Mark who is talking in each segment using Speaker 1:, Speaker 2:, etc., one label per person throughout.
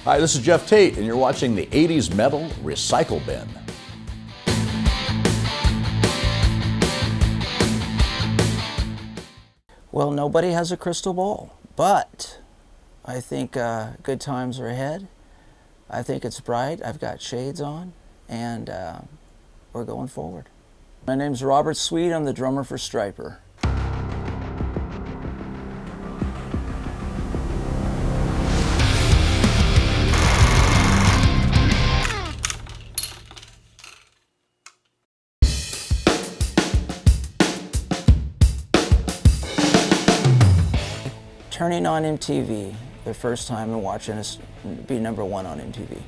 Speaker 1: Hi, this is Jeff Tate, and you're watching the 80s Metal Recycle Bin.
Speaker 2: Well, nobody has a crystal ball, but I think good times are ahead. I think it's bright. I've got shades on, and we're going forward. My name's Robert Sweet. I'm the drummer for Stryper. Turning on MTV the first time and watching us be #1 on MTV.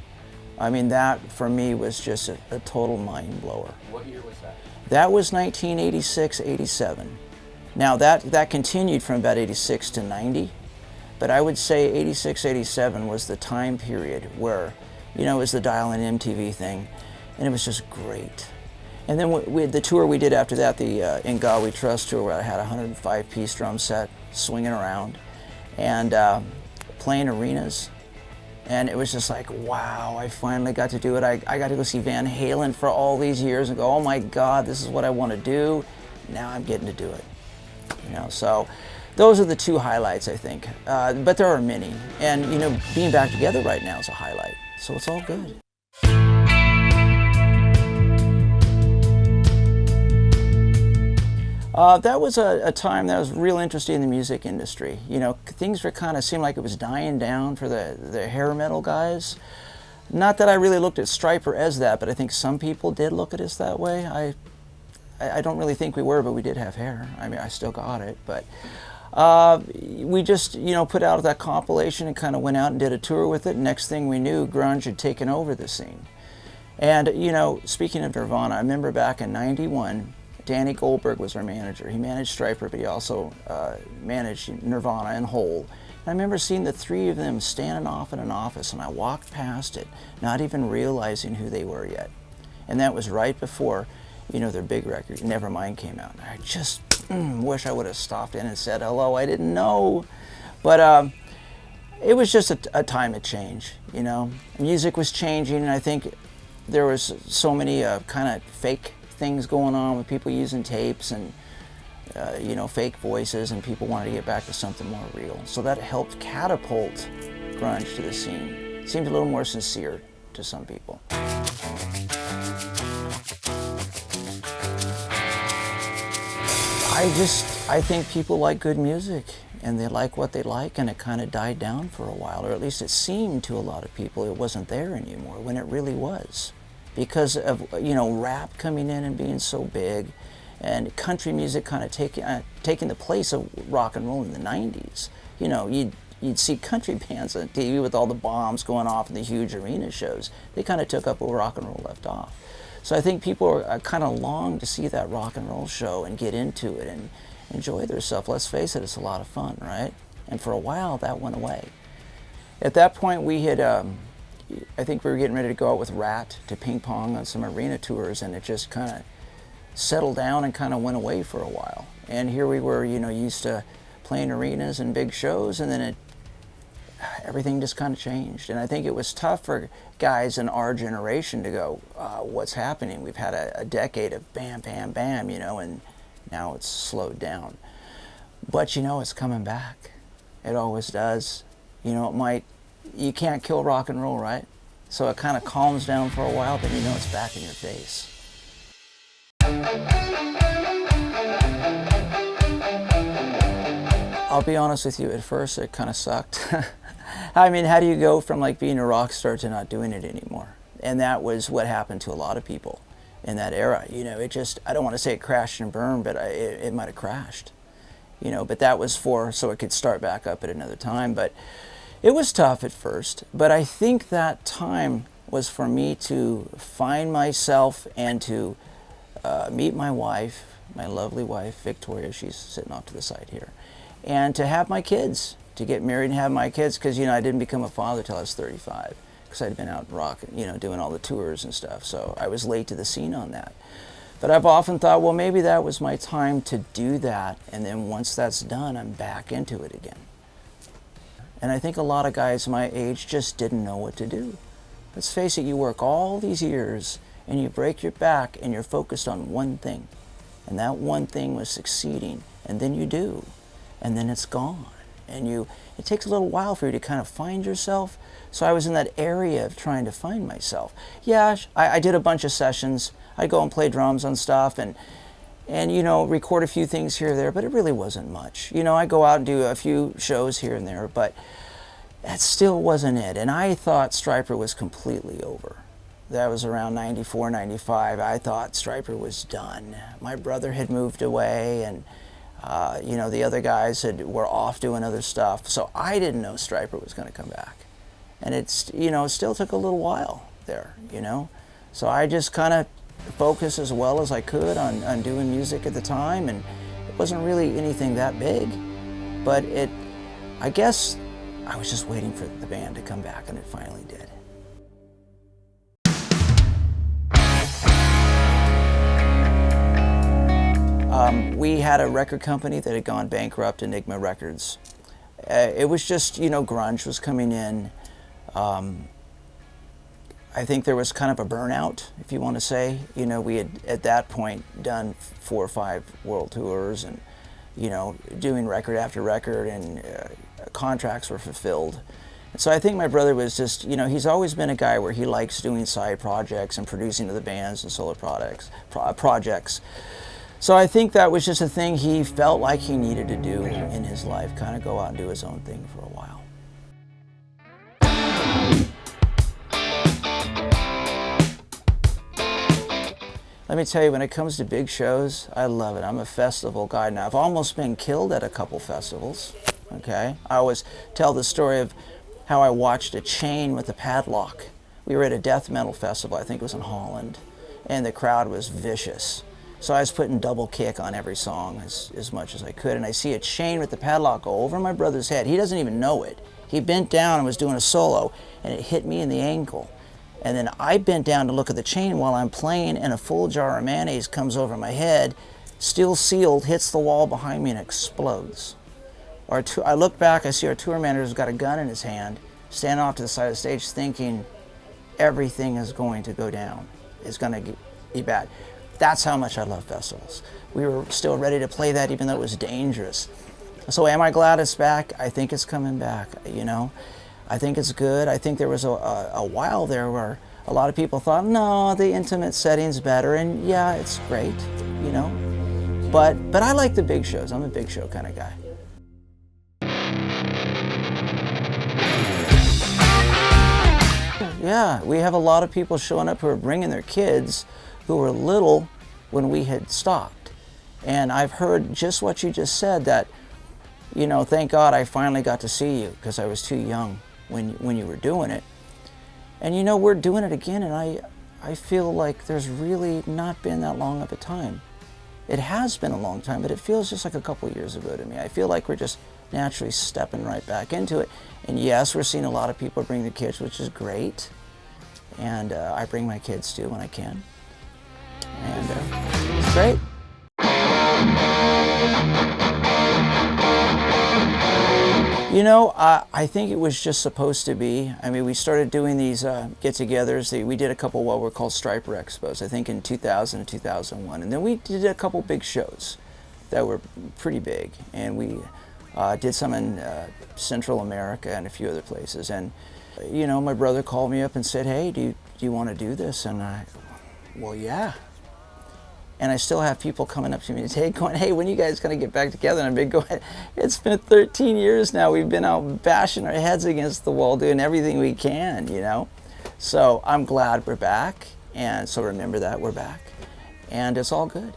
Speaker 2: I mean, that for me was just a total mind blower.
Speaker 3: What year was that?
Speaker 2: That was 1986, 87. Now that continued from about 86 to 90, but I would say 86, 87 was the time period where, you know, it was the dial-in MTV thing, and it was just great. And then we had the tour we did after that, the In God We Trust tour, where I had a 105-piece drum set swinging around and playing arenas. And it was just like, wow, I finally got to do it. I got to go see Van Halen for all these years and go, oh my God, this is what I want to do. Now I'm getting to do it. You know, so those are the two highlights, I think. But there are many. And, you know, being back together right now is a highlight. So it's all good. That was a time that was real interesting in the music industry. You know, things were kind of seemed like it was dying down for the hair metal guys. Not that I really looked at Stryper as that, but I think some people did look at us that way. I don't really think we were, but we did have hair. I mean, I still got it, but we just, you know, put out that compilation and kind of went out and did a tour with it. Next thing we knew, grunge had taken over the scene. And, you know, speaking of Nirvana, I remember back in '91, Danny Goldberg was our manager. He managed Stryper, but he also managed Nirvana and Hole. And I remember seeing the three of them standing off in an office, and I walked past it, not even realizing who they were yet. And that was right before, you know, their big record, Nevermind, came out. I just wish I would have stopped in and said hello. I didn't know. But it was just a time of change, you know. Music was changing, and I think there was so many kind of fake things going on with people using tapes and you know, fake voices, and people wanted to get back to something more real. So that helped catapult grunge to the scene. It seemed a little more sincere to some people. I think people like good music, and they like what they like, and it kind of died down for a while, or at least it seemed to a lot of people it wasn't there anymore when it really was. Because of, you know, rap coming in and being so big, and country music kind of taking the place of rock and roll in the '90s. You know, you'd see country bands on TV with all the bombs going off in the huge arena shows. They kind of took up where rock and roll left off. So I think people are kind of long to see that rock and roll show and get into it and enjoy themselves. Let's face it, it's a lot of fun, right? And for a while, that went away. At that point, we had I think we were getting ready to go out with Rat to ping pong on some arena tours, and it just kind of settled down and kind of went away for a while. And here we were, you know, used to playing arenas and big shows, and then everything just kind of changed. And I think it was tough for guys in our generation to go, what's happening? We've had a decade of bam, bam, bam, you know, and now it's slowed down. But, you know, it's coming back. It always does. You know, you can't kill rock and roll, right? So it kind of calms down for a while, but you know it's back in your face. I'll be honest with you, at first it kind of sucked. I mean, how do you go from like being a rock star to not doing it anymore? And that was what happened to a lot of people in that era. You know, it just, I don't want to say it crashed and burned, but it might have crashed. You know, but that was so it could start back up at another time. But it was tough at first, but I think that time was for me to find myself and to meet my wife, my lovely wife, Victoria. She's sitting off to the side here. And to have my kids, to get married and have my kids, because, you know, I didn't become a father till I was 35, because I'd been out rocking, you know, doing all the tours and stuff. So I was late to the scene on that. But I've often thought, well, maybe that was my time to do that, and then once that's done, I'm back into it again. And I think a lot of guys my age just didn't know what to do. Let's face it, you work all these years and you break your back and you're focused on one thing. And that one thing was succeeding. And then you do. And then it's gone. And it takes a little while for you to kind of find yourself. So I was in that area of trying to find myself. Yeah, I did a bunch of sessions. I'd go and play drums on stuff and record a few things here or there, but it really wasn't much. I go out and do a few shows here and there, but that still wasn't it. And I thought Stryper was completely over. That was around 94, 95. I thought Stryper was done. My brother had moved away, and the other guys were off doing other stuff. So I didn't know Stryper was going to come back. And it still took a little while there, So I just kind of focused as well as I could on doing music at the time, and it wasn't really anything that big, but I guess I was just waiting for the band to come back, and it finally did. We had a record company that had gone bankrupt, Enigma Records. It was just, grunge was coming in. I think there was kind of a burnout, if you want to say. We had at that point done 4 or 5 world tours and, doing record after record, and contracts were fulfilled. And so I think my brother was just, he's always been a guy where he likes doing side projects and producing to the bands and solo projects. So I think that was just a thing he felt like he needed to do in his life, kind of go out and do his own thing for a while. Let me tell you, when it comes to big shows, I love it. I'm a festival guy now. I've almost been killed at a couple festivals, okay? I always tell the story of how I watched a chain with a padlock. We were at a death metal festival, I think it was in Holland, and the crowd was vicious. So I was putting double kick on every song as much as I could, and I see a chain with the padlock go over my brother's head. He doesn't even know it. He bent down and was doing a solo, and it hit me in the ankle. And then I bent down to look at the chain while I'm playing, and a full jar of mayonnaise comes over my head, still sealed, hits the wall behind me and explodes. I look back, I see our tour manager's got a gun in his hand, standing off to the side of the stage thinking everything is going to go down. It's going to be bad. That's how much I love festivals. We were still ready to play that even though it was dangerous. So am I glad it's back? I think it's coming back, I think it's good. I think there was a while there where a lot of people thought, no, the intimate setting's better, and yeah, it's great, But I like the big shows. I'm a big show kind of guy. Yeah, we have a lot of people showing up who are bringing their kids who were little when we had stopped. And I've heard just what you just said, that, thank God I finally got to see you because I was too young when you were doing it. And we're doing it again, and I feel like there's really not been that long of a time. It has been a long time, but it feels just like a couple years ago to me. I feel like we're just naturally stepping right back into it. And yes, we're seeing a lot of people bring their kids, which is great. And I bring my kids too when I can. And it's great. I think it was just supposed to be. I mean, we started doing these get-togethers. We did a couple what were called Stryper Expos, I think in 2000 and 2001. And then we did a couple big shows that were pretty big. And we did some in Central America and a few other places. And, my brother called me up and said, hey, do you want to do this? And well, yeah. And I still have people coming up to me today going, hey, when are you guys going to get back together? And I've been going, it's been 13 years now. We've been out bashing our heads against the wall, doing everything we can, So I'm glad we're back. And so remember that, we're back. And it's all good.